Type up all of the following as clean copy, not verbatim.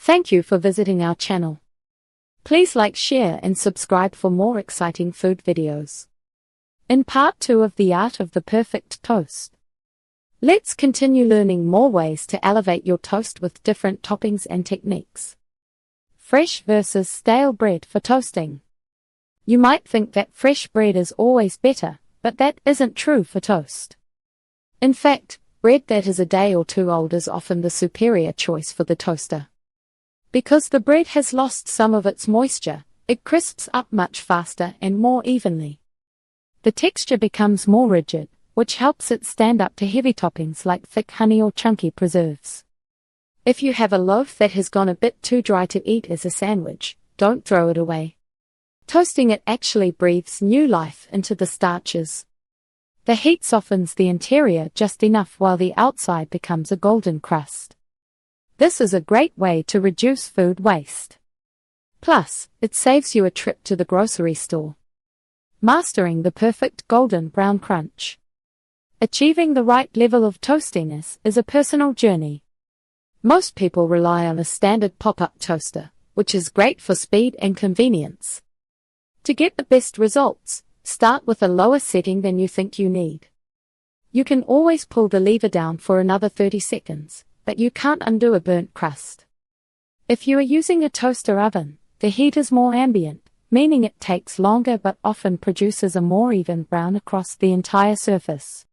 Thank you for visiting our channel. Please like, share and subscribe for more exciting food videos. In part 2 of the art of the perfect toast, let's continue learning more ways to elevate your toast with different toppings and techniques. Fresh versus stale bread for toasting. You might think that fresh bread is always better, but that isn't true for toast. In fact, bread that is a day or two old is often the superior choice for the toaster. Because the bread has lost some of its moisture, it crisps up much faster and more evenly. The texture becomes more rigid, which helps it stand up to heavy toppings like thick honey or chunky preserves. If you have a loaf that has gone a bit too dry to eat as a sandwich, don't throw it away. Toasting it actually breathes new life into the starches. The heat softens the interior just enough while the outside becomes a golden crust. This is a great way to reduce food waste. Plus, it saves you a trip to the grocery store. Mastering the perfect golden brown crunch. Achieving the right level of toastiness is a personal journey. Most people rely on a standard pop-up toaster, which is great for speed and convenience. To get the best results, start with a lower setting than you think you need. You can always pull the lever down for another 30 seconds. But you can't undo a burnt crust. If you are using a toaster oven, the heat is more ambient, meaning it takes longer but often produces a more even brown across the entire surface.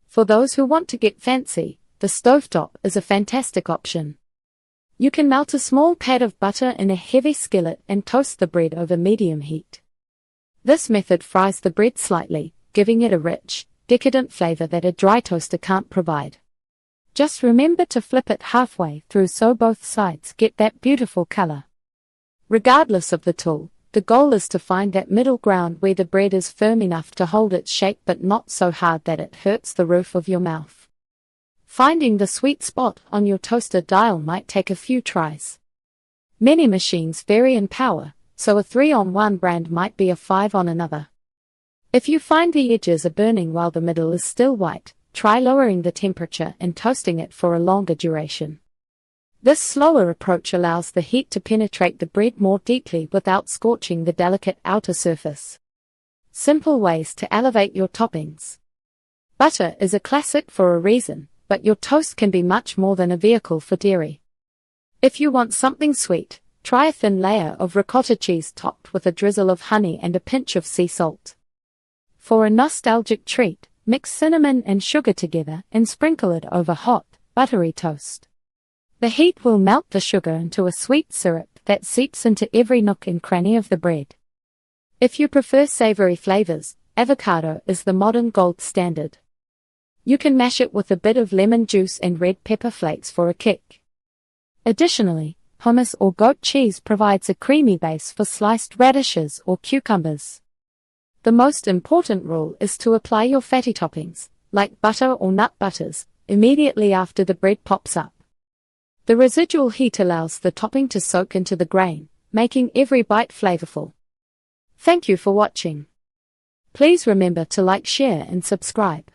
For those who want to get fancy, the stovetop is a fantastic option. You can melt a small pad of butter in a heavy skillet and toast the bread over medium heat. This method fries the bread slightly, giving it a rich, decadent flavor that a dry toaster can't provide. Just remember to flip it halfway through so both sides get that beautiful color. Regardless of the tool, the goal is to find that middle ground where the bread is firm enough to hold its shape but not so hard that it hurts the roof of your mouth. Finding the sweet spot on your toaster dial might take a few tries. Many machines vary in power, so a 3 on one brand might be a 5 on another. If you find the edges are burning while the middle is still white, try lowering the temperature and toasting it for a longer duration. This slower approach allows the heat to penetrate the bread more deeply without scorching the delicate outer surface. Simple ways to elevate your toppings. Butter is a classic for a reason, but your toast can be much more than a vehicle for dairy. If you want something sweet, try a thin layer of ricotta cheese topped with a drizzle of honey and a pinch of sea salt. For a nostalgic treat, mix cinnamon and sugar together and sprinkle it over hot, buttery toast. The heat will melt the sugar into a sweet syrup that seeps into every nook and cranny of the bread. If you prefer savory flavors, avocado is the modern gold standard. You can mash it with a bit of lemon juice and red pepper flakes for a kick. Additionally, hummus or goat cheese provides a creamy base for sliced radishes or cucumbers. The most important rule is to apply your fatty toppings, like butter or nut butters, immediately after the bread pops up. The residual heat allows the topping to soak into the grain, making every bite flavorful. Thank you for watching. Please remember to like, share and subscribe.